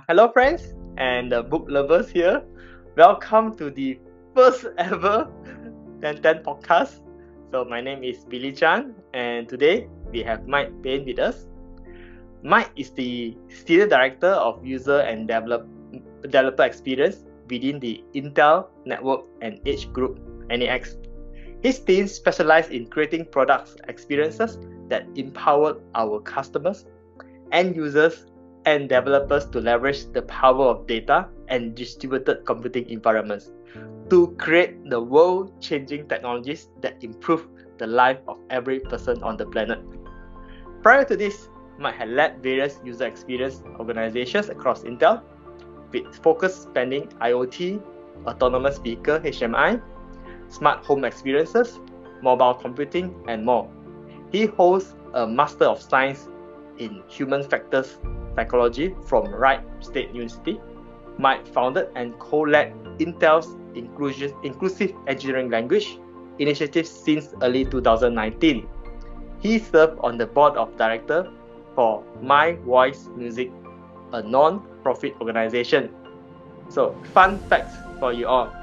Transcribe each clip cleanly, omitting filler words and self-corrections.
Hello friends and book lovers here. Welcome to the first ever 1010 podcast. So my name is Billy Chan and today we have Payne with us. Mike is the Senior Director of User and Developer Experience within the Intel Network and Edge Group, NEX. His team specializes in creating products experiences that empower our customers, end users, and developers to leverage the power of data and distributed computing environments to create the world-changing technologies that improve the life of every person on the planet. Prior to this, Mike had led various user experience organizations across Intel, with focus spanning IoT, autonomous vehicle HMI, smart home experiences, mobile computing, and more. He holds a Master of Science in Human Factors Psychology from Wright State University. Mike founded and co-led Intel's Inclusive Engineering Language initiative since early 2019. He served on the board of directors for My Voice Music, a non-profit organization. So, fun facts for you all.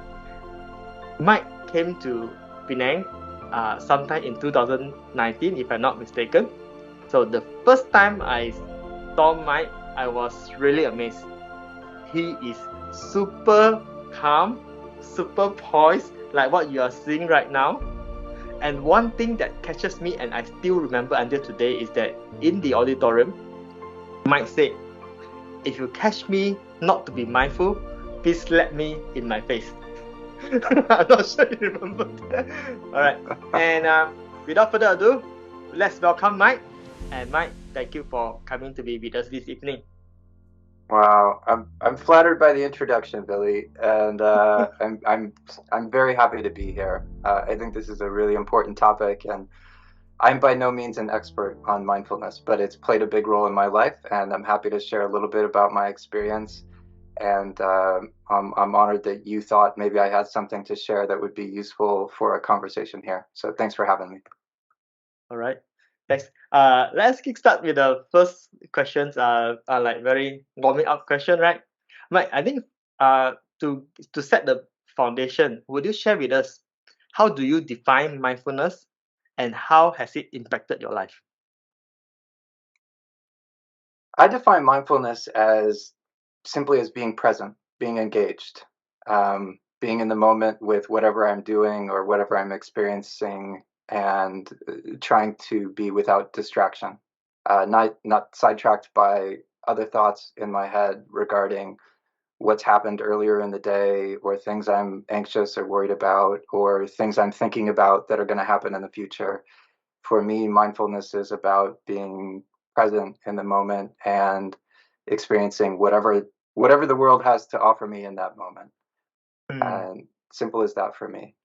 Mike came to Penang sometime in 2019, if I'm not mistaken. So the first time I saw Mike, I was really amazed. He is super calm, super poised, like what you are seeing right now. And one thing that catches me, and I still remember until today, is that in the auditorium, Mike said, "If you catch me not to be mindful, please slap me in my face." I'm not sure you remember that. Alright, and without further ado, let's welcome Mike. And Mike, thank you for coming to be with us this evening. Wow, I'm flattered by the introduction, Billy, and I'm very happy to be here. I think this is a really important topic, and I'm by no means an expert on mindfulness, but it's played a big role in my life, and I'm happy to share a little bit about my experience. And I'm honored that you thought maybe I had something to share that would be useful for a conversation here. So thanks for having me. All right, thanks. Let's kickstart with the first questions. Like very warming up question, right? Mike, I think to set the foundation, would you share with us how do you define mindfulness, and how has it impacted your life? I define mindfulness as simply as being present, being engaged, being in the moment with whatever I'm doing or whatever I'm experiencing, and trying to be without distraction, not sidetracked by other thoughts in my head regarding what's happened earlier in the day, or things I'm anxious or worried about, or things I'm thinking about that are going to happen in the future. For me, mindfulness is about being present in the moment and experiencing whatever the world has to offer me in that moment. And simple as that for me.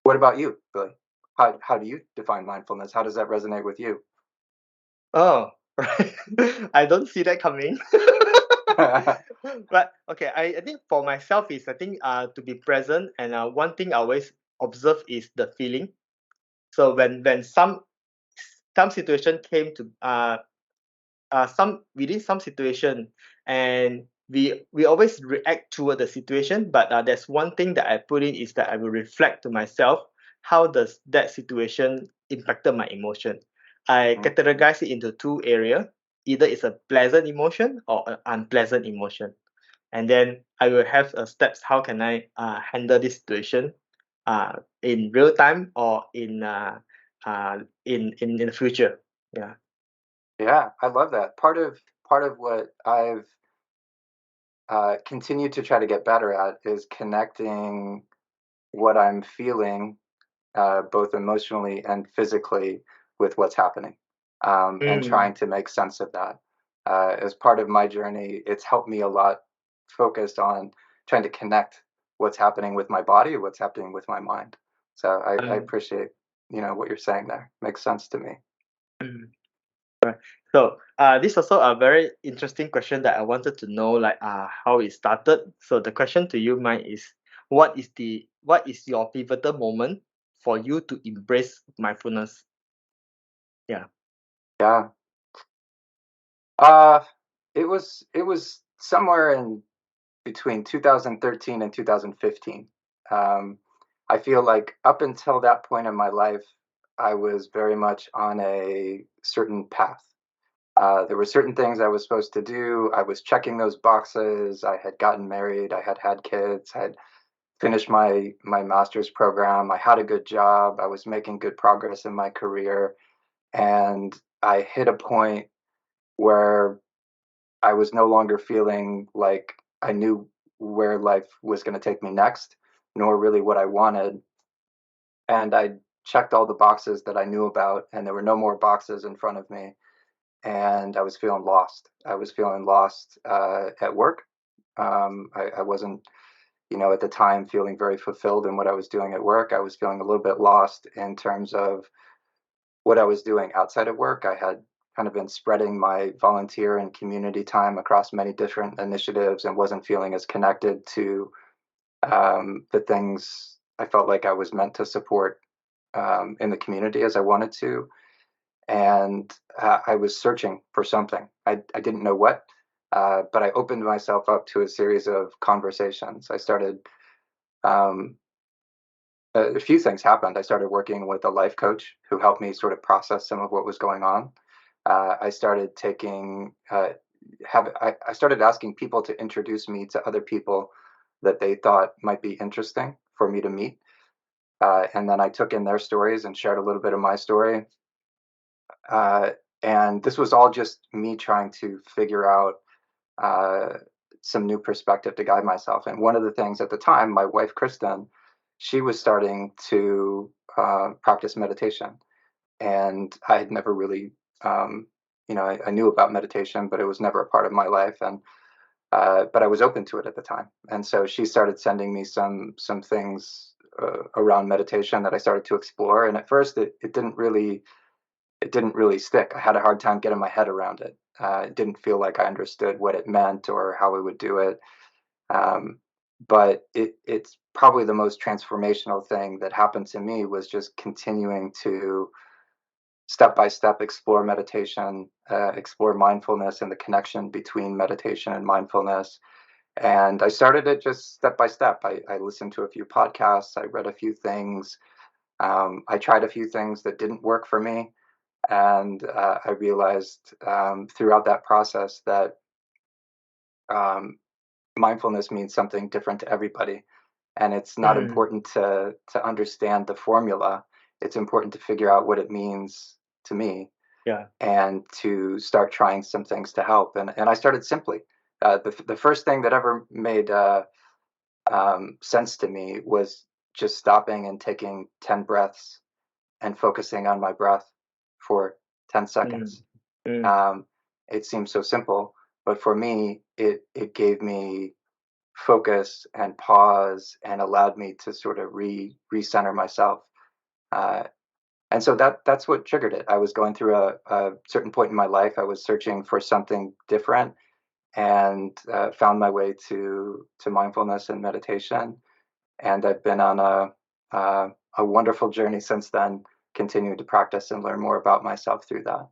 What about you, Billy? How do you define mindfulness? How does that resonate with you? Oh, right. I don't see that coming. But okay, I think for myself is I think to be present, and one thing I always observe is the feeling. So when some situation came to some within some situation, and we always react toward the situation, but there's one thing that I put in is that I will reflect to myself, how does that situation impacted my emotion. I categorize it into two areas. Either it's a pleasant emotion or an unpleasant emotion, and then I will have steps how can I handle this situation in real time or in the future. Yeah. Yeah, I love that. Part of what I've continued to try to get better at is connecting what I'm feeling, both emotionally and physically, with what's happening, and trying to make sense of that. As part of my journey, it's helped me a lot, focused on trying to connect what's happening with my body, what's happening with my mind. So I appreciate what you're saying there. Makes sense to me. Mm. Right. So this is also a very interesting question that I wanted to know, like how it started. So the question to you, Mike, is what is your pivotal moment for you to embrace mindfulness? Yeah. Yeah. Uh, it was somewhere in between 2013 and 2015. I feel like up until that point in my life, I was very much on a certain path. There were certain things I was supposed to do. I was checking those boxes. I had gotten married. I had had kids. I had finished my master's program. I had a good job. I was making good progress in my career, and I hit a point where I was no longer feeling like I knew where life was going to take me next, nor really what I wanted. And I checked all the boxes that I knew about, and there were no more boxes in front of me. And I was feeling lost. I was feeling lost at work. I wasn't, at the time feeling very fulfilled in what I was doing at work. I was feeling a little bit lost in terms of what I was doing outside of work. I had kind of been spreading my volunteer and community time across many different initiatives and wasn't feeling as connected to the things I felt like I was meant to support in the community as I wanted to. And I was searching for something. I didn't know what, but I opened myself up to a series of conversations. Um, a few things happened. I started working with a life coach who helped me sort of process some of what was going on. I started taking, I started asking people to introduce me to other people that they thought might be interesting for me to meet. And then I took in their stories and shared a little bit of my story. Uh, and this was all just me trying to figure out uh, some new perspective to guide myself. And one of the things at the time, my wife, Kristen, she was starting to practice meditation. And I had never really, I knew about meditation, but it was never a part of my life. And but I was open to it at the time. And so she started sending me some things around meditation that I started to explore. And at first, it didn't really stick. I had a hard time getting my head around it. It didn't feel like I understood what it meant or how we would do it. Um, but it's probably the most transformational thing that happened to me was just continuing to step by step explore meditation, explore mindfulness and the connection between meditation and mindfulness. And I started it just step by step. I listened to a few podcasts, I read a few things, I tried a few things that didn't work for me. And I realized throughout that process that um, mindfulness means something different to everybody. And it's not Mm, important to understand the formula. It's important to figure out what it means to me yeah. and to start trying some things to help. And I started simply. The first thing that ever made sense to me was just stopping and taking 10 breaths and focusing on my breath for 10 Mm, seconds. mm, Um, it seems so simple, but for me, it gave me focus and pause and allowed me to sort of recenter myself. Uh, and so that's what triggered it. I was going through a certain point in my life. I was searching for something different and found my way to mindfulness and meditation. And I've been on a wonderful journey since then, continuing to practice and learn more about myself through that.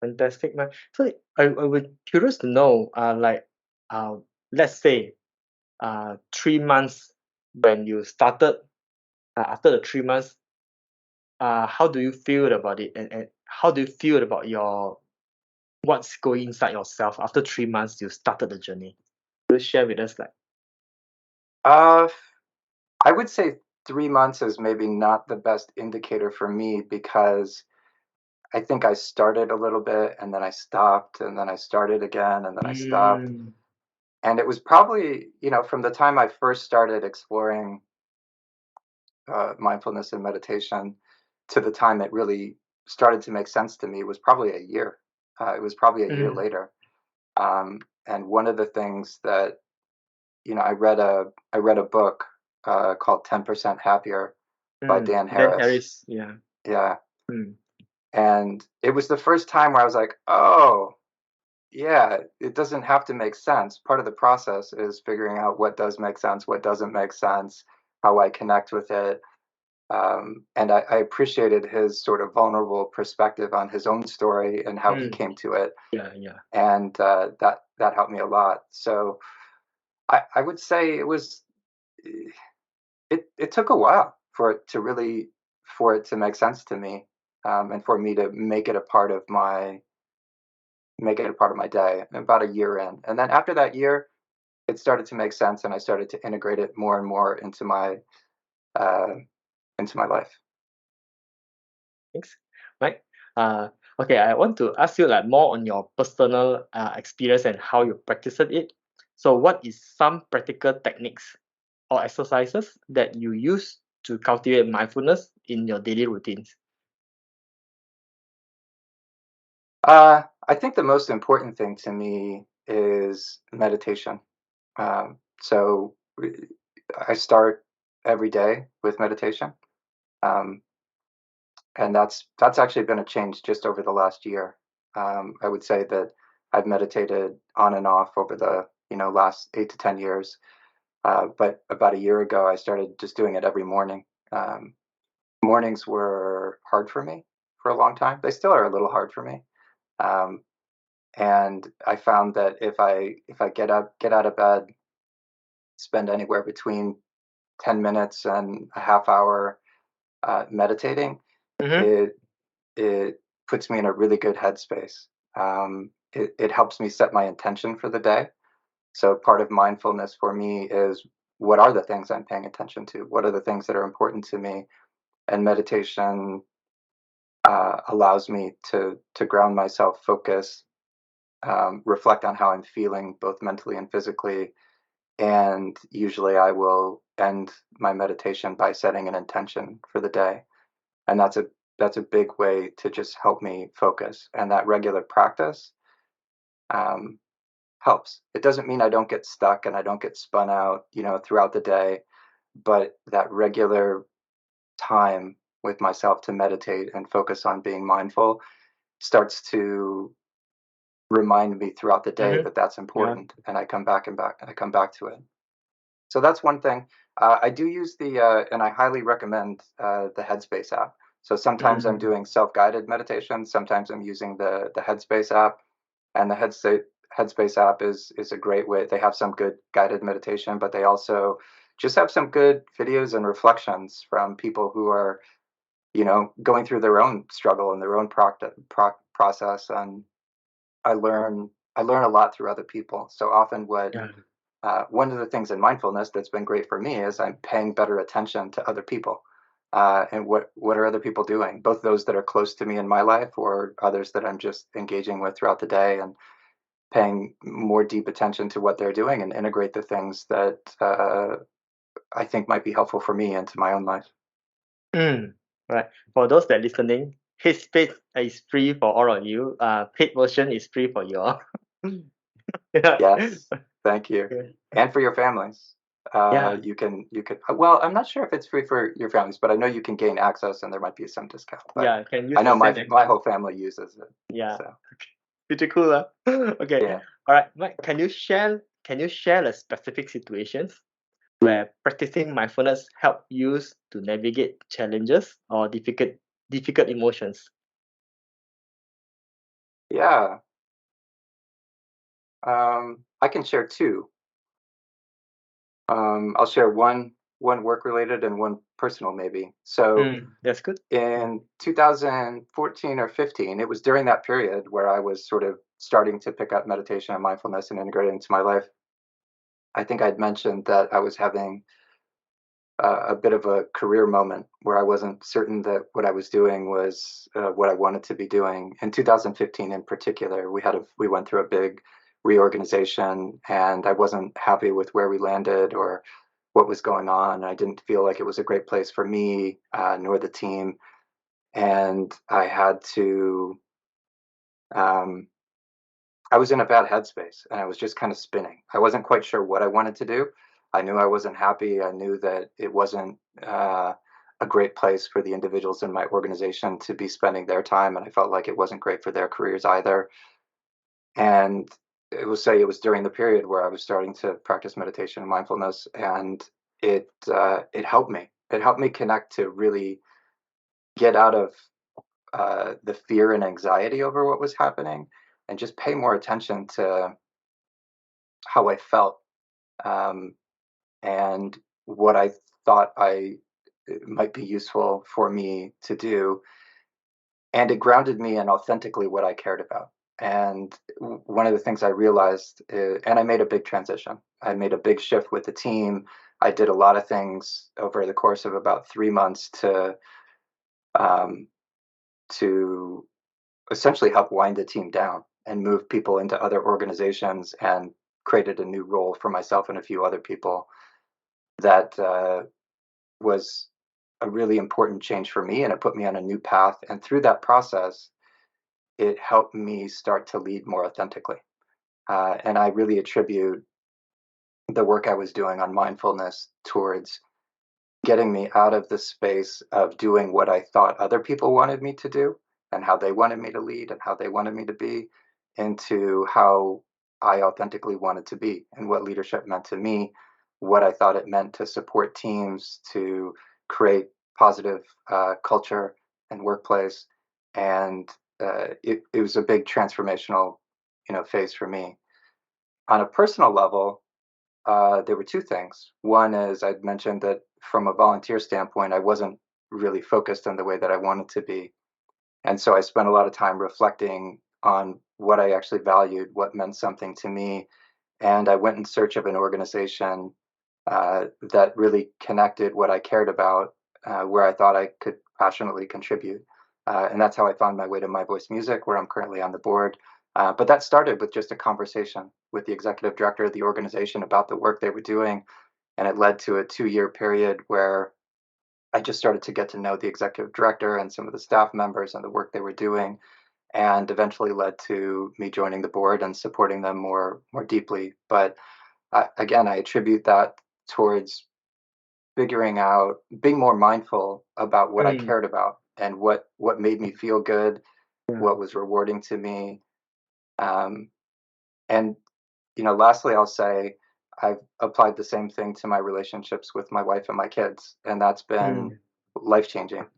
fantastic, man. So I would curious to know, uh, let's say, 3 months when you started, after the 3 months, how do you feel about it, and how do you feel about your what's going inside yourself after 3 months you started the journey? Will you share with us, like, Uh, I would say 3 months is maybe not the best indicator for me because I think I started a little bit and then I stopped and then I started again and then I stopped. mm, And it was probably, from the time I first started exploring mindfulness and meditation to the time it really started to make sense to me was probably a year. It was probably a year mm, later. And one of the things that, I read a book called 10% Happier by Dan then Harris. Harris, yeah, Yeah. mm, And it was the first time where I was like, oh, yeah, it doesn't have to make sense. Part of the process is figuring out what does make sense, what doesn't make sense, how I connect with it. And I appreciated his sort of vulnerable perspective on his own story and how he mm, came to it. yeah, yeah, And that helped me a lot. So I would say it took a while for it to really for it to make sense to me, and for me to make it a part of my day. About a year in, and then after that year, it started to make sense, and I started to integrate it more and more uh, into my life. Thanks. Right. Uh, okay, I want to ask you like more on your personal experience and how you practice it. So, what is some practical techniques or exercises that you use to cultivate mindfulness in your daily routines? I think the most important thing to me is meditation. So I start every day with meditation, um, and that's actually been a change just over the last year. I would say that I've meditated on and off over the last 8 to 10 years, but about a year ago I started just doing it every morning. Um, Mornings were hard for me for a long time. They still are a little hard for me. Um, and I found that if I get out of bed, spend anywhere between 10 minutes and a half hour meditating, Mm-hmm. it it puts me in a really good headspace. It helps me set my intention for the day. So part of mindfulness for me is, what are the things I'm paying attention to? What are the things that are important to me? And meditation allows me to ground myself, focus, reflect on how I'm feeling, both mentally and physically. And usually I will end my meditation by setting an intention for the day. And that's a big way to just help me focus. And that regular practice um, helps. It doesn't mean I don't get stuck and I don't get spun out, throughout the day, but that regular time with myself to meditate and focus on being mindful starts to remind me throughout the day Mm-hmm. that that's Yeah. important, and I come back to it. So that's one thing. I do use and I highly recommend the Headspace app. So sometimes I'm Mm-hmm. doing self-guided meditation. Sometimes I'm using the Headspace app, and the Headspace app is a great way. They have some good guided meditation, but they also just have some good videos and reflections from people who are, going through their own struggle and their own process. And I learn a lot through other people. So often, Yeah. one of the things in mindfulness that's been great for me is I'm paying better attention to other people, and what are other people doing, both those that are close to me in my life or others that I'm just engaging with throughout the day, and paying more deep attention to what they're doing and integrate the things that I think might be helpful for me into my own life. Mm. Right. For those that listening, his space is free for all of you. Paid version is free for you all. Yeah. Yes, thank you, and for your families. Yeah. You can. Well, I'm not sure if it's free for your families, but I know you can gain access, and there might be some discount. But Yeah. Can use I the know same my account. whole family uses it. Yeah. So Pretty cool, huh? Okay. yeah, All right. Mike, can you share the specific situations where practicing mindfulness help you to navigate challenges or difficult emotions? yeah. I can share two. I'll share one work related and one personal maybe. So Mm, that's good. in 2014 or 15, it was during that period where I was sort of starting to pick up meditation and mindfulness and integrate it into my life. I think I'd mentioned that I was having a bit of a career moment where I wasn't certain that what I was doing was what I wanted to be doing. In 2015, in particular, we went through a big reorganization, and I wasn't happy with where we landed or what was going on. I didn't feel like it was a great place for me, nor the team, and Um, I was in a bad headspace, and I was just kind of spinning. I wasn't quite sure what I wanted to do. I knew I wasn't happy. I knew that it wasn't a great place for the individuals in my organization to be spending their time, and I felt like it wasn't great for their careers either. And it was during the period where I was starting to practice meditation and mindfulness, and it helped me. It helped me connect to really get out of the fear and anxiety over what was happening, and just pay more attention to how I felt, um, and what I thought I might be useful for me to do, and it grounded me in authentically what I cared about. And one of the things I realized, and I made a big transition. I made a big shift with the team. I did a lot of things over the course of about 3 months um, to essentially help wind the team down and move people into other organizations, and created a new role for myself and a few other people that was a really important change for me, and it put me on a new path. And through that process, it helped me start to lead more authentically. And I really attribute the work I was doing on mindfulness towards getting me out of the space of doing what I thought other people wanted me to do and how they wanted me to lead and how they wanted me to be, into how I authentically wanted to be and what leadership meant to me, what I thought it meant to support teams, to create positive culture and workplace. And it was a big transformational, phase for me. On a personal level, there were two things. One is I'd mentioned that from a volunteer standpoint, I wasn't really focused on the way that I wanted to be. And so I spent a lot of time reflecting on what I actually valued, what meant something to me. And I went in search of an organization that really connected what I cared about, where I thought I could passionately contribute. And that's how I found my way to My Voice Music, where I'm currently on the board. But that started with just a conversation with the executive director of the organization about the work they were doing. And it led to a 2-year period where I just started to get to know the executive director and some of the staff members and the work they were doing, and eventually led to me joining the board and supporting them more deeply. But again, I attribute that towards figuring out, being more mindful about what I Mm. cared about and what made me feel good, Yeah. what was rewarding to me. Um, and lastly, I'll say I've applied the same thing to my relationships with my wife and my kids, and that's been Mm. life changing.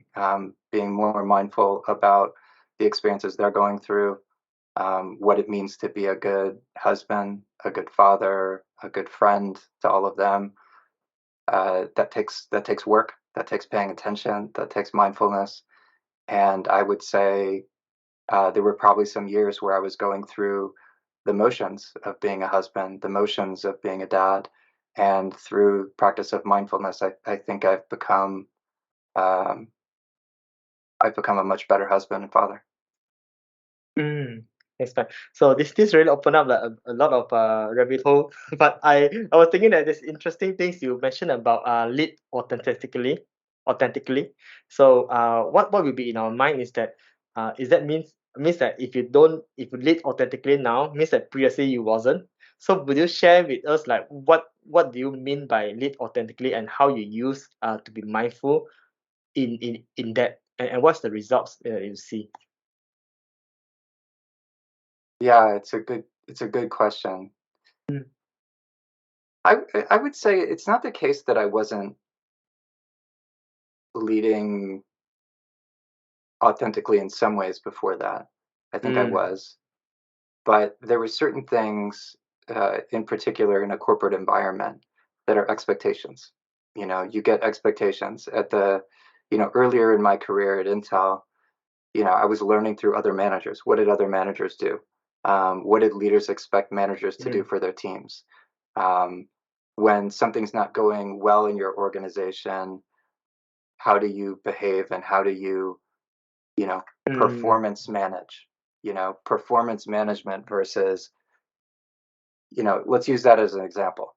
Being more mindful about the experiences they're going through, what it means to be a good husband, a good father, a good friend to all of them. That takes work, that takes paying attention, that takes mindfulness. And I would say there were probably some years where I was going through the motions of being a husband, the motions of being a dad, and through practice of mindfulness, I think um, I've become a much better husband and father. Mm, that's fine. So this really opened up like a lot of rabbit hole. But I was thinking that there's interesting things you mentioned about lead authentically. So what will be in our mind is that means that if you lead authentically now means that previously you wasn't. So would you share with us like what do you mean by lead authentically and how you use to be mindful in that, and what's the results you see? Yeah, it's a good question. Mm, I would say it's not the case that I wasn't leading authentically in some ways before that. I think I mm, was, but there were certain things, in particular in a corporate environment, that are expectations. You get expectations earlier in my career at Intel. I was learning through other managers. What did other managers do? What did leaders expect managers to do mm, for their teams? Um, when something's not going well in your organization, how do you behave, and how do you, you know, mm, performance manage? Performance management versus, let's use that as an example.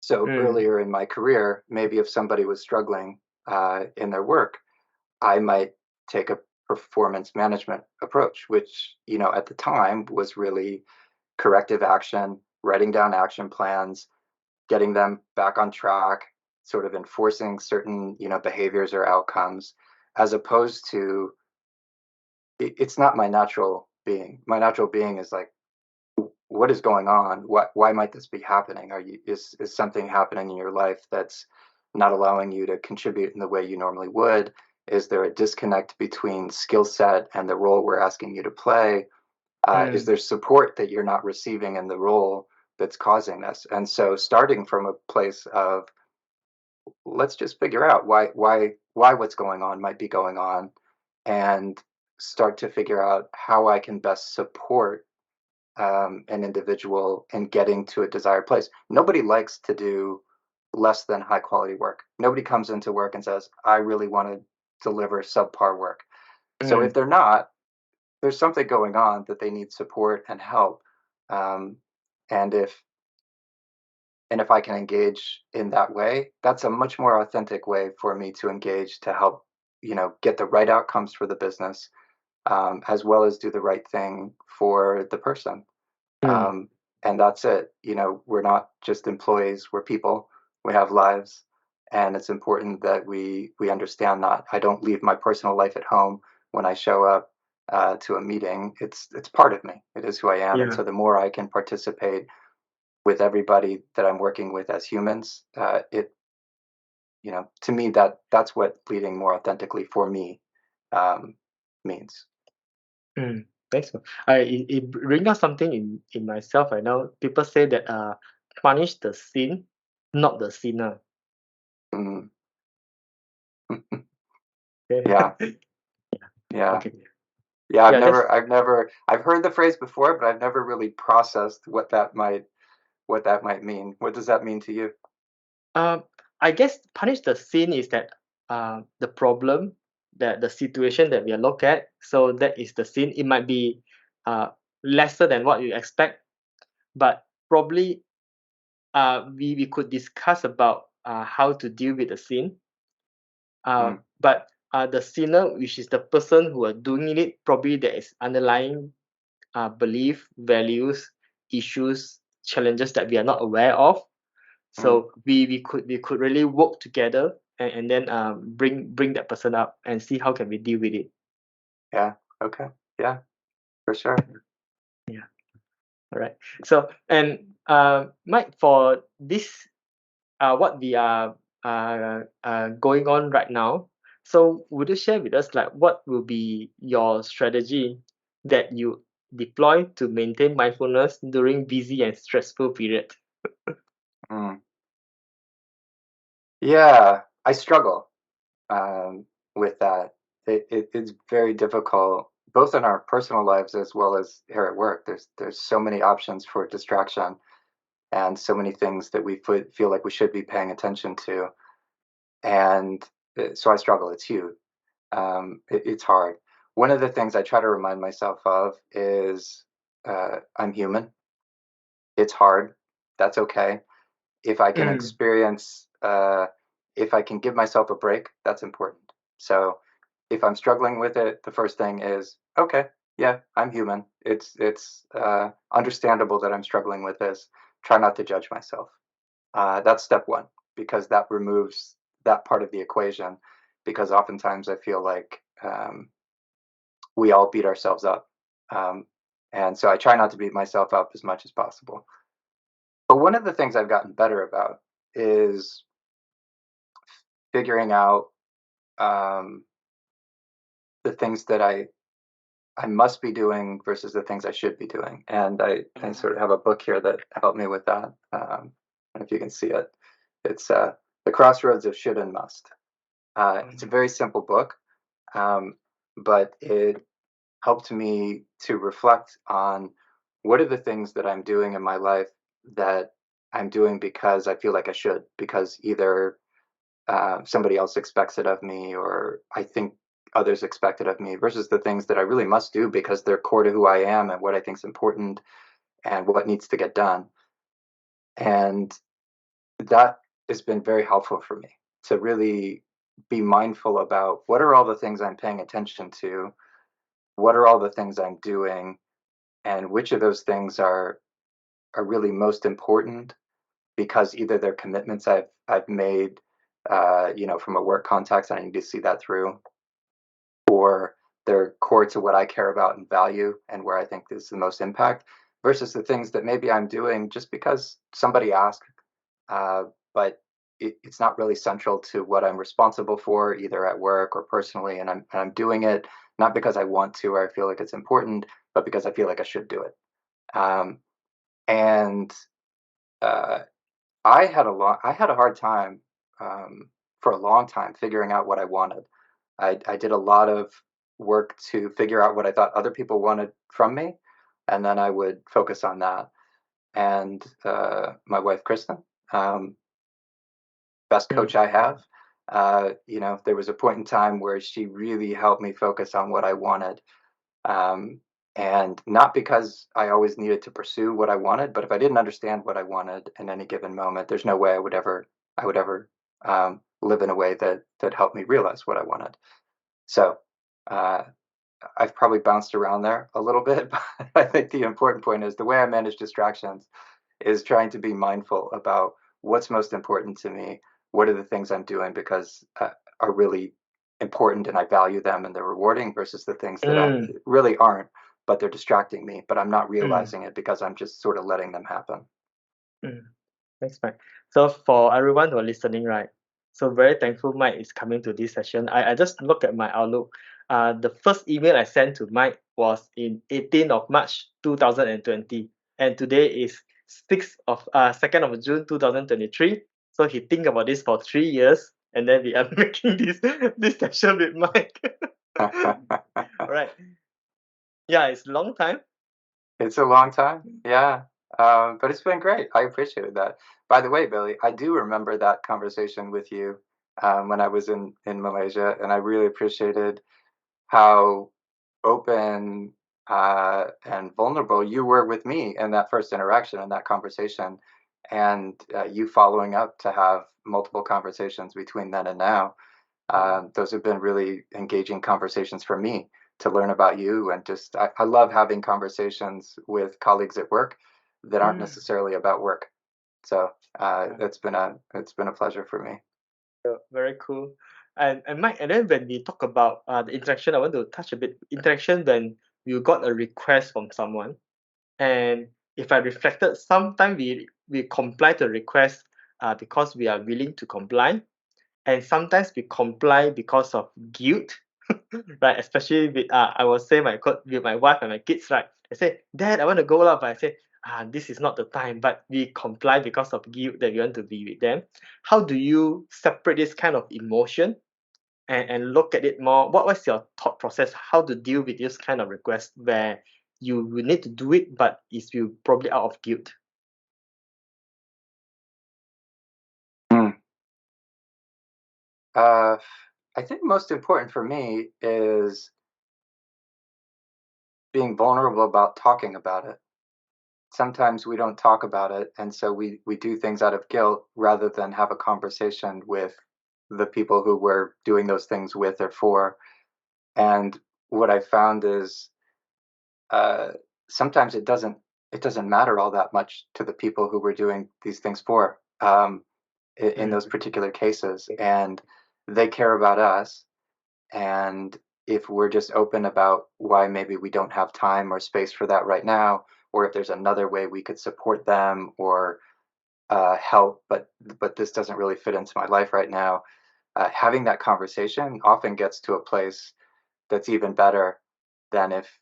So mm, earlier in my career, maybe if somebody was struggling in their work, I might take a performance management approach, which, at the time was really corrective action, writing down action plans, getting them back on track, sort of enforcing certain, behaviors or outcomes, as opposed to it's not my natural being. My natural being is like, what is going on? Why might this be happening? Is something happening in your life that's not allowing you to contribute in the way you normally would? Is there a disconnect between skill set and the role we're asking you to play? Is mm, there support that you're not receiving in the role that's causing this. And so starting from a place of, let's just figure out why what's going on might be going on, and start to figure out how I can best support an individual in getting to a desired place. Nobody likes to do less than high quality work. Nobody comes into work and says, I really want to deliver subpar work. So if Mm, they're not, there's something going on that they need support and help. Um, and if I can engage in that way, that's a much more authentic way for me to engage to help, get the right outcomes for the business, as well as do the right thing for the person. mm, Um, and that's it. We're not just employees, we're people, we have lives. And it's important that we understand that. I don't leave my personal life at home when I show up to a meeting. It's part of me. It is who I am. And yeah. so the more I can participate with everybody that I'm working with as humans, to me, that's what leading more authentically for me um, means. Mm, thanks. It bring out something in myself. I know people say that punish the sin, not the sinner. Mm. Yeah, Okay. yeah. Okay. Yeah, I've Yeah. That's never, I've never, I've heard the phrase before, but I've never really processed what that might mean. What does that mean to you? um. I guess punish the sin is that the problem, that the situation that we are look at. So that is the sin. It might be uh lesser than what you expect, but probably we could discuss about how to deal with the sin. Mm, But the sinner, which is the person who are doing it, probably there is underlying belief, values, issues, challenges that we are not aware of. mm, So we could really work together, and then bring that person up and see how can we deal with it. yeah. Okay. Yeah, for sure. Yeah. All right. So and Mike, for this what we are going on right now. So would you share with us like what will be your strategy that you deploy to maintain mindfulness during busy and stressful period? Mm. Yeah, I struggle with that. It's very difficult, both in our personal lives as well as here at work. There's so many options for distraction and so many things that we feel like we should be paying attention to. And so I struggle. It's huge. It's hard. One of the things I try to remind myself of is I'm human. It's hard. That's okay. If I can Mm, experience, if I can give myself a break, that's important. So if I'm struggling with it, the first thing is, okay, yeah, I'm human. It's understandable that I'm struggling with this. Try not to judge myself. That's step one, because that removes that part of the equation. Because oftentimes I feel like we all beat ourselves up. Um, and so I try not to beat myself up as much as possible. But one of the things I've gotten better about is figuring out um, the things that I must be doing versus the things I should be doing. And I sort of have a book here that helped me with that. I don't know if you can see it. It's The Crossroads of Should and Must. It's a very simple book, um, but it helped me to reflect on what are the things that I'm doing in my life that I'm doing because I feel like I should, because either somebody else expects it of me, or I think others expect it of me, versus the things that I really must do because they're core to who I am and what I think is important and what needs to get done. And that has been very helpful for me to really be mindful about what are all the things I'm paying attention to, what are all the things I'm doing, and which of those things are really most important because either they're commitments I've made, from a work context, and I need to see that through, or they're core to what I care about and value and where I think is the most impact, versus the things that maybe I'm doing just because somebody asked, uh, but it's not really central to what I'm responsible for, either at work or personally, and I'm doing it not because I want to or I feel like it's important, but because I feel like I should do it. Um, and uh, I had a hard time for a long time figuring out what I wanted. I did a lot of work to figure out what I thought other people wanted from me, and then I would focus on that. And my wife, Kristen, um, best coach Mm, I have. There was a point in time where she really helped me focus on what I wanted. Um, and not because I always needed to pursue what I wanted, but if I didn't understand what I wanted in any given moment, there's no way I would ever live in a way that helped me realize what I wanted. So uh, I've probably bounced around there a little bit, but I think the important point is the way I manage distractions is trying to be mindful about what's most important to me. What are the things I'm doing because are really important and I value them and they're rewarding versus the things that mm, really aren't, but they're distracting me, but I'm not mm, realizing it because I'm just sort of letting them happen. mm. Thanks, Mike. So for everyone who are listening, right? So very thankful Mike is coming to this session. I just look at my Outlook. The first email I sent to Mike was in 18th of March 2020, and today is 2nd of June 2023. So he think about this for 3 years, and then we are making this session with Mike. All right. Yeah, it's a long time. It's a long time. Yeah. But it's been great. I appreciated that. By the way, Billy, I do remember that conversation with you when I was in Malaysia, and I really appreciated how open and vulnerable you were with me in that first interaction and that conversation, and you following up to have multiple conversations between then and now. Those have been really engaging conversations for me to learn about you. And just, I love having conversations with colleagues at work that aren't Mm. necessarily about work. So Yeah. it's been a pleasure for me. Very cool. And Mike, and then when we talk about the interaction, I want to touch a bit interaction when you got a request from someone. And if I reflected, sometimes we comply to request because we are willing to comply, and sometimes we comply because of guilt, right? Especially with I will say with my wife and my kids, right? They say, Dad, I want to go lah, but I say, this is not the time. But we comply because of guilt that we want to be with them. How do you separate this kind of emotion and look at it more? What's your thought process? How to deal with this kind of request where you will need to do it, but it's you probably out of guilt. Mm. Uh, I think most important for me is being vulnerable about talking about it. Sometimes we don't talk about it, and so we do things out of guilt rather than have a conversation with the people who we're doing those things with or for. And what I found is uh, sometimes it doesn't matter all that much to the people who we're doing these things for in those Mm, particular cases, and they care about us. And if we're just open about why maybe we don't have time or space for that right now, or if there's another way we could support them or help, but this doesn't really fit into my life right now. Having that conversation often gets to a place that's even better than if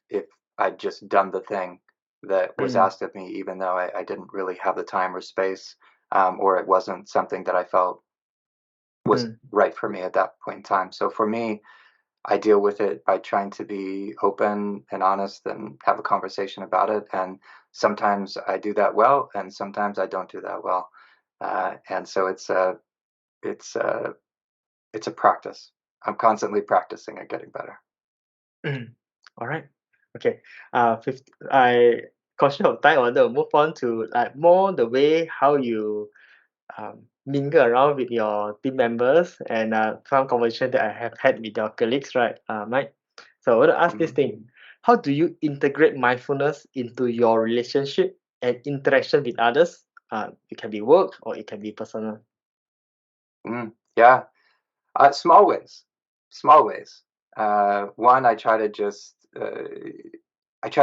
I'd just done the thing that was mm, asked of me, even though I didn't really have the time or space, or it wasn't something that I felt was mm, right for me at that point in time. So for me, I deal with it by trying to be open and honest and have a conversation about it. And sometimes I do that well, and sometimes I don't do that well. And so it's a it's a practice. I'm constantly practicing at getting better. mm. All right. Okay. I conscious of time. I want to move on to like more the way how you mingle around with your team members and some conversation that I have had with your colleagues, right, Mike? So I want to ask this Mhm. thing: how do you integrate mindfulness into your relationship and interaction with others? It can be work or it can be personal. Yeah, small ways, small ways. One, I try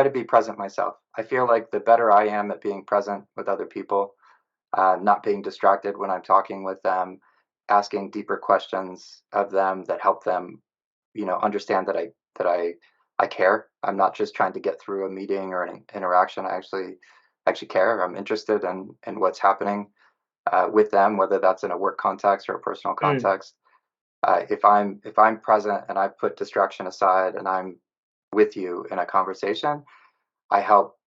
to be present myself. I feel like the better I am at being present with other people, not being distracted when I'm talking with them, asking deeper questions of them that help them, understand that I care. I'm not just trying to get through a meeting or an interaction. I actually actually care. I'm interested in what's happening with them, whether that's in a work context or a personal Mm. context. If I'm present and I put distraction aside and I'm with you in a conversation, I help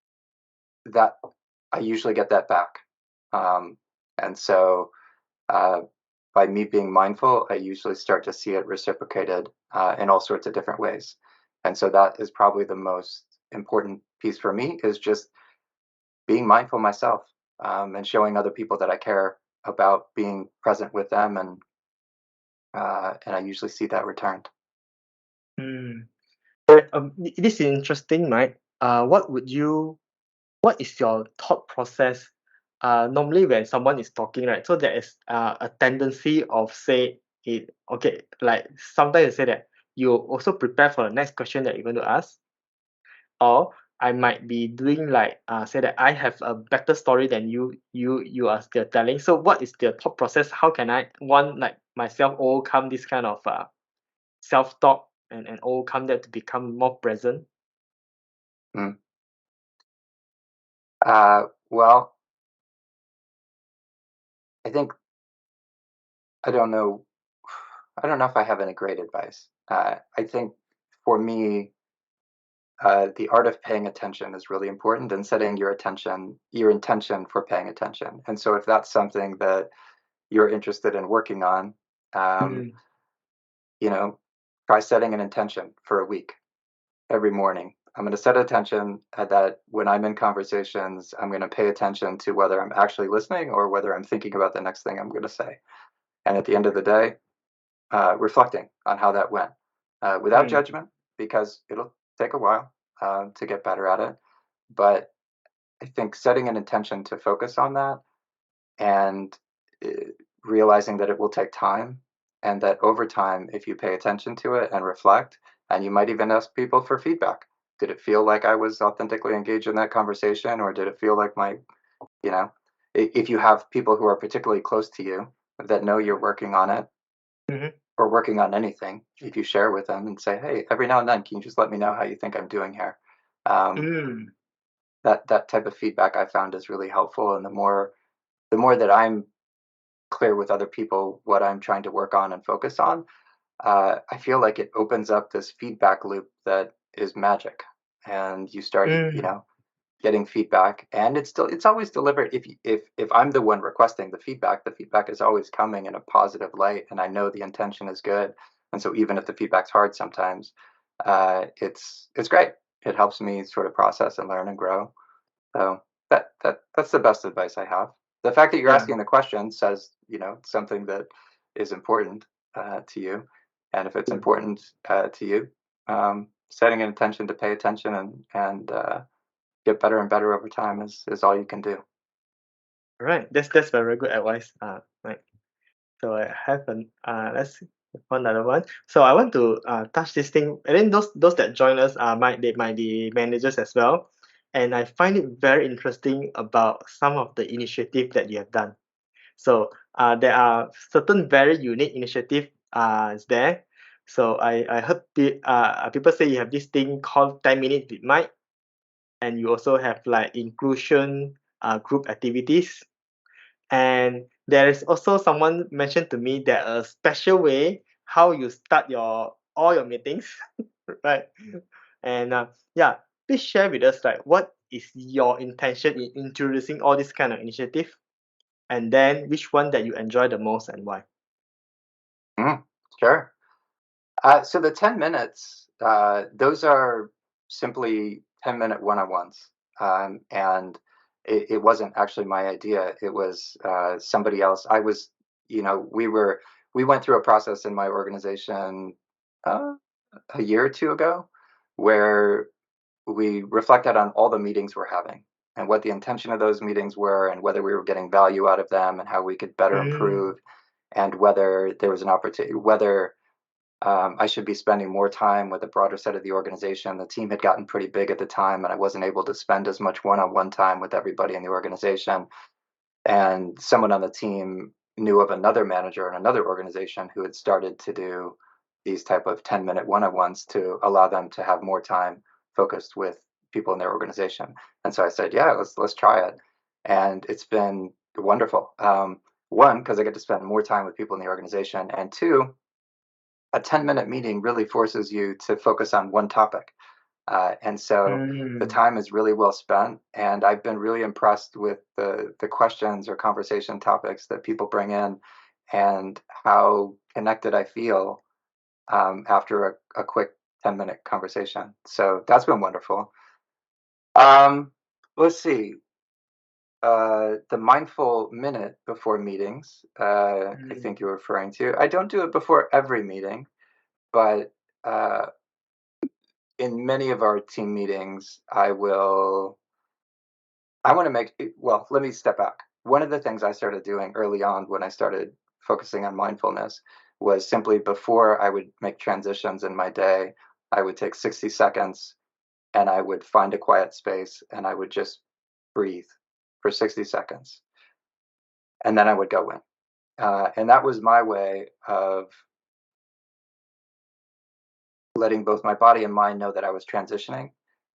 that I usually get that back. Um, and so uh, by me being mindful, I usually start to see it reciprocated in all sorts of different ways. And so that is probably the most important piece for me is just being mindful myself and showing other people that I care about being present with them, and I usually see that returned. Mm. This is interesting, right? What is your thought process? Normally when someone is talking, right? So there is a tendency of say it okay, like sometimes you say that you also prepare for the next question that you're going to ask, or I might be doing like say that I have a better story than you are still telling. So what is the thought process? How can I one like myself overcome this kind of self talk and overcome that to become more present? Mm. Well, I think I don't know. I don't know if I have any great advice. I think for me, the art of paying attention is really important and setting your intention for paying attention. And so if that's something that you're interested in working on, um, Mm, you know, try setting an intention for a week every morning. I'm going to set attention that when I'm in conversations, I'm going to pay attention to whether I'm actually listening or whether I'm thinking about the next thing I'm going to say. And at the end of the day, reflecting on how that went without mm, judgment, because it'll take a while to get better at it. But I think setting an intention to focus on that and uh, realizing that it will take time, and that over time, if you pay attention to it and reflect, and you might even ask people for feedback. Did it feel like I was authentically engaged in that conversation, or did it feel like you know, if you have people who are particularly close to you that know you're working on it mhm, or working on anything, if you share with them and say, "Hey, every now and then, can you just let me know how you think I'm doing here?" Um, mm, that type of feedback I found is really helpful, and the more that I'm clear with other people what I'm trying to work on and focus on, I feel like it opens up this feedback loop that is magic, and you start, mm, getting feedback, and it's always delivered. If I'm the one requesting the feedback is always coming in a positive light, and I know the intention is good, and so even if the feedback's hard sometimes, it's great. It helps me sort of process and learn and grow. So that's the best advice I have. The fact that you're yeah, asking the question says, something that is important to you. And if it's important to you, setting an intention to pay attention and get better and better over time is all you can do. right. That's very good advice. Right. So I have let's see, one other one. So I want to touch this thing, and then those that join us might be managers as well, and I find it very interesting about some of the initiative that you have done. So there are certain very unique initiative is there. So I heard people say you have this thing called 10 minutes with Mike, and you also have like inclusion group activities. And there is also someone mentioned to me that a special way how you start your all your meetings, right? And yeah, please share with us like what is your intention in introducing all this kind of initiative, and then which one that you enjoy the most and why. Mhm. Sure. So the 10 minutes, those are simply 10-minute one-on-ones. And it wasn't actually my idea. It was somebody else. We went through a process in my organization uh, a year or two ago where we reflected on all the meetings we're having and what the intention of those meetings were and whether we were getting value out of them and how we could better Mm, improve and whether there was an opportunity, whether I should be spending more time with a broader set of the organization. The team had gotten pretty big at the time, and I wasn't able to spend as much one-on-one time with everybody in the organization. And someone on the team knew of another manager in another organization who had started to do these type of 10-minute one-on-ones to allow them to have more time focused with people in their organization. And so I said, yeah, let's try it. And it's been wonderful. One, because I get to spend more time with people in the organization, and two, a 10-minute meeting really forces you to focus on one topic. And so the Mm. time is really well spent. And I've been really impressed with the questions or conversation topics that people bring in and how connected I feel after a quick 10-minute conversation. So that's been wonderful. Um, let's see. The mindful minute before meetings, I Mm. think you're referring to. I don't do it before every meeting, but uh, in many of our team meetings, I want to make it, well, let me step back. One of the things I started doing early on when I started focusing on mindfulness was simply before I would make transitions in my day, I would take 60 seconds and I would find a quiet space and I would just breathe for 60 seconds. And then I would go in. And that was my way of letting both my body and mind know that I was transitioning,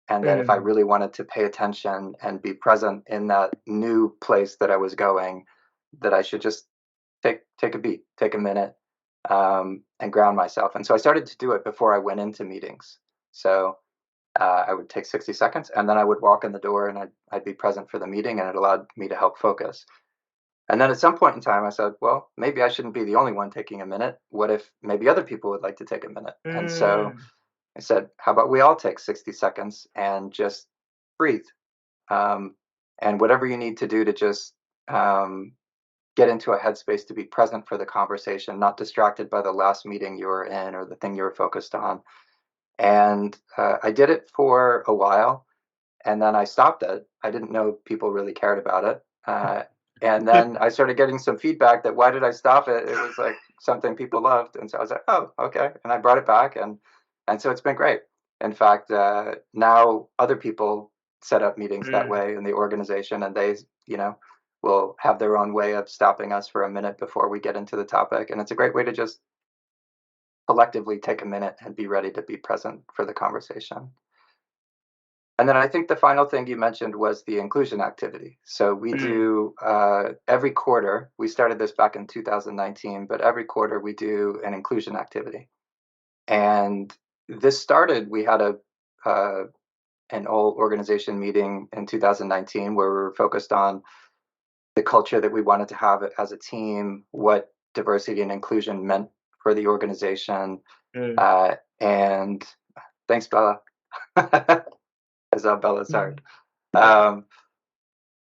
and that if I Mm. really wanted to pay attention and be present in that new place that I was going, that I should just take a beat, take a minute, and ground myself. And so I started to do it before I went into meetings. So I would take 60 seconds, and then I would walk in the door, and I'd be present for the meeting, and it allowed me to help focus. And then at some point in time, I said, well, maybe I shouldn't be the only one taking a minute. What if maybe other people would like to take a minute? And so Mm. I said, how about we all take 60 seconds and just breathe? Um, and whatever you need to do to just get into a headspace to be present for the conversation, not distracted by the last meeting you were in or the thing you were focused on. And I did it for a while, and then I stopped it. I didn't know people really cared about it. And then I started getting some feedback that why did I stop it? It was like something people loved, and so I was like, oh, okay. And I brought it back, and so it's been great. In fact, now other people set up meetings that Mm. way in the organization, and they, you know, will have their own way of stopping us for a minute before we get into the topic, and it's a great way to just collectively take a minute and be ready to be present for the conversation. And then I think the final thing you mentioned was the inclusion activity. So we Mm. do every quarter, we started this back in 2019, but every quarter we do an inclusion activity. And this started, we had uh, an all organization meeting in 2019 where we were focused on the culture that we wanted to have as a team, what diversity and inclusion meant for the organization. Mm. And thanks, Bella. Bella's hard. Mm. Um,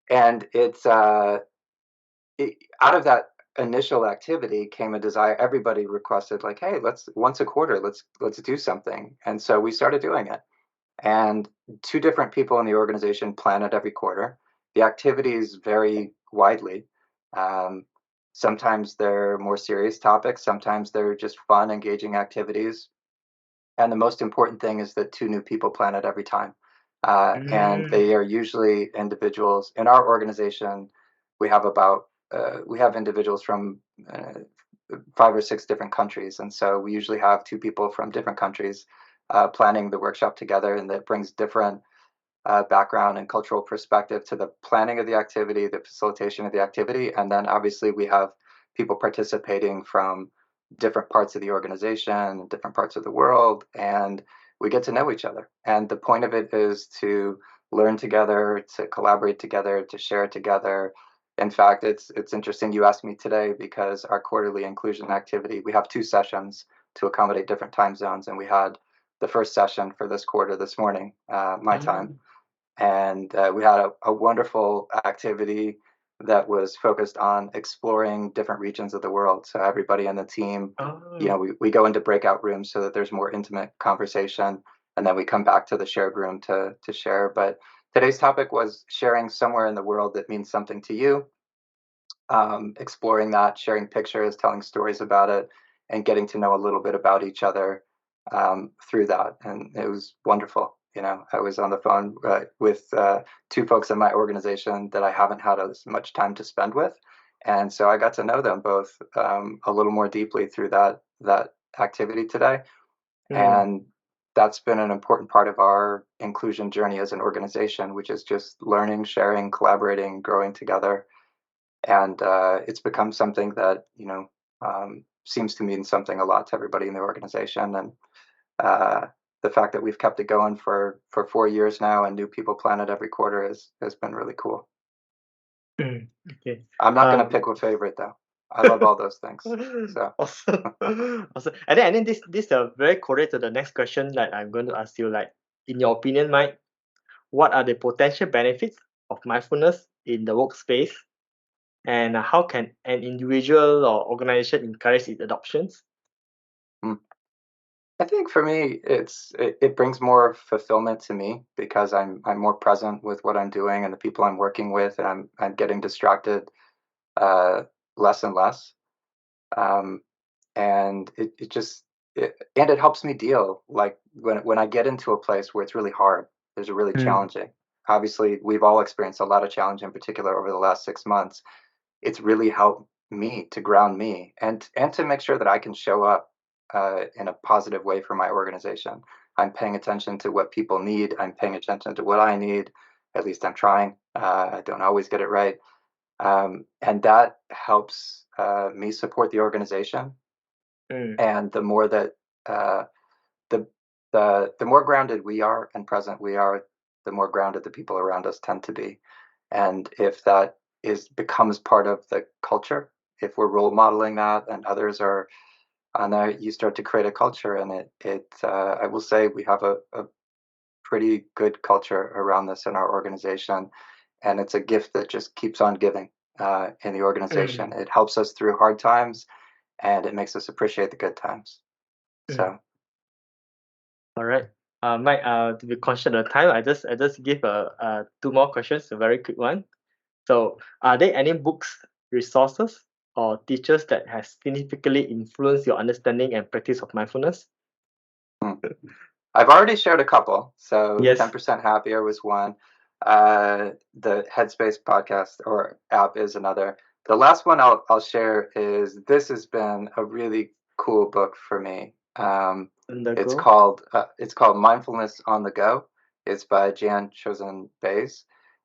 and out of that initial activity came a desire. Everybody requested, like, hey, let's once a quarter, let's do something. And so we started doing it. And two different people in the organization plan it every quarter. The activities vary widely. Um, Sometimes they're more serious topics, sometimes they're just fun, engaging activities. And the most important thing is that two new people plan it every time. And Mm. they are usually individuals. In our organization, we have about we have individuals from 5 or 6 different countries, and so we usually have two people from different countries planning the workshop together, and that brings different background and cultural perspective to the planning of the activity, the facilitation of the activity, and then obviously we have people participating from different parts of the organization, different parts of the world, and we get to know each other. And the point of it is to learn together, to collaborate together, to share together. In fact, it's interesting you asked me today because our quarterly inclusion activity, we have 2 sessions to accommodate different time zones, and we had the first session for this quarter this morning, my time, Oh. and we had a wonderful activity that was focused on exploring different regions of the world. So everybody on the team, you know, Oh. we go into breakout rooms so that there's more intimate conversation, and then we come back to the shared room to share. But today's topic was sharing somewhere in the world that means something to you, exploring that, sharing pictures, telling stories about it, and getting to know a little bit about each other through that. And it was wonderful. You know, I was on the phone with two folks in my organization that I haven't had as much time to spend with, and so I got to know them both a little more deeply through that activity today. Mm. And that's been an important part of our inclusion journey as an organization, which is just learning, sharing, collaborating, growing together. And it's become something that, seems to mean something a lot to everybody in the organization. And the fact that we've kept it going for 4 years now and new people planted every quarter has been really cool. Okay. I'm not going to pick a favorite though. I love all those things. So Awesome. Awesome. And then this very correct to the next question that I'm going to ask you. Like, in your opinion, Mike, what are the potential benefits of mindfulness in the workspace, and how can an individual or organization encourage its adoptions? I think for me, it brings more fulfillment to me because I'm more present with what I'm doing and the people I'm working with, and I'm getting distracted uh, less and less. Um, and it helps me deal, like when I get into a place where it's really hard, there's a really Mm, challenging. Obviously, we've all experienced a lot of challenge, in particular over the last 6 months. It's really helped me to ground me and to make sure that I can show up in a positive way for my organization. I'm paying attention to what people need. I'm paying attention to what I need. At least I'm trying. I don't always get it right, and that helps me support the organization. mm, And the more that uh, the the more grounded we are and present we are, the more grounded the people around us tend to be. And if that is becomes part of the culture, if we're role modeling that and others are on there, you start to create a culture. And I will say we have a pretty good culture around this in our organization, and it's a gift that just keeps on giving in the organization. mm, It helps us through hard times, and it makes us appreciate the good times. mm. So All right. Mike, to be conscious of the time, I just give two more questions, a very quick one. So, are there any books, resources, or teachers that has significantly influenced your understanding and practice of mindfulness? hmm. I've already shared a couple. So Yes. 10% Happier was one. The Headspace podcast or app is another. The last one I'll share is this has been a really cool book for me. It's Undergo. called Mindfulness on the Go. It's by Chozen,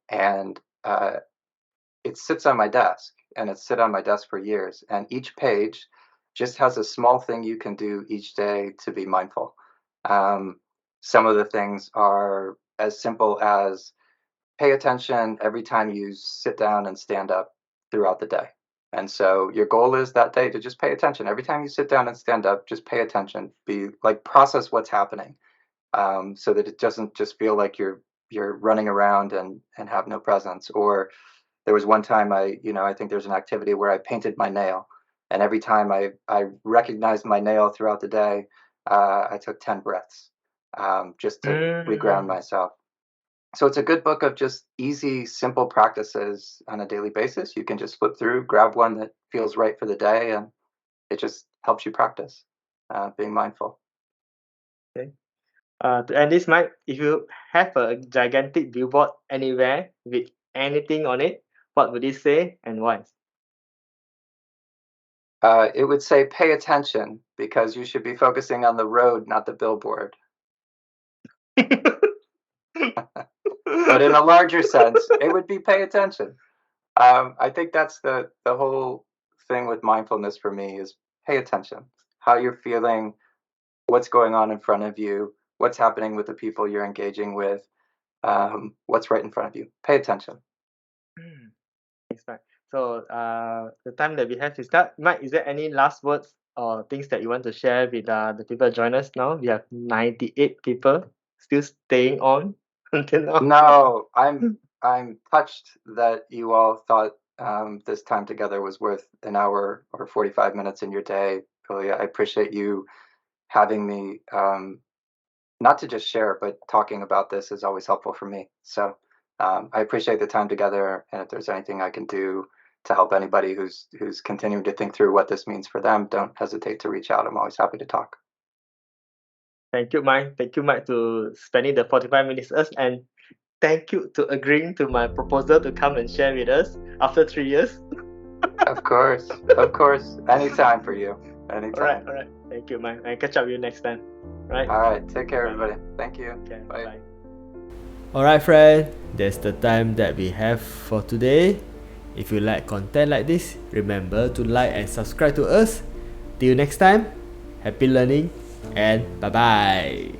and it sits on my desk, and it's sit on my desk for years. And each page just has a small thing you can do each day to be mindful. Um, some of the things are as simple as pay attention every time you sit down and stand up throughout the day. And so your goal is that day to just pay attention. Every time you sit down and stand up, just pay attention. Be like process what's happening, so that it doesn't just feel like you're running around and have no presence. Or there was one time I think there's an activity where I painted my nail, and every time I recognized my nail throughout the day, I took 10 breaths, just to reground Mm, myself. So it's a good book of just easy, simple practices on a daily basis. You can just flip through, grab one that feels right for the day, and it just helps you practice being mindful. okay. To end this, Mike, if you have a gigantic billboard anywhere with anything on it, what would it say and why? It would say pay attention because you should be focusing on the road, not the billboard. But in a larger sense, it would be pay attention. I think that's the whole thing with mindfulness for me is pay attention. How you're feeling, what's going on in front of you, what's happening with the people you're engaging with, what's right in front of you. Pay attention. Mm, thanks, Mike. So, the time that we have is that. Mike, is there any last words or things that you want to share with the people join us now? We have 98 people still staying on until now. No, I'm touched that you all thought this time together was worth an hour or 45 minutes in your day. Really, I appreciate you having me. Not to just share, but talking about this is always helpful for me. So I appreciate the time together. And if there's anything I can do to help anybody who's continuing to think through what this means for them, don't hesitate to reach out. I'm always happy to talk. Thank you, Mike. Thank you, Mike, to spending the 45 minutes with us. And thank you to agreeing to my proposal to come and share with us after 3 years. Of course. Of course. Anytime for you. All right, Anytime. all right. Thank you, Mike. I'll catch up with you next time. Right. All right. Take care, everybody. Thank you. Okay. Bye. Bye. Alright friend, that's the time that we have for today. If you like content like this, remember to like and subscribe to us. Till next time, happy learning and bye bye.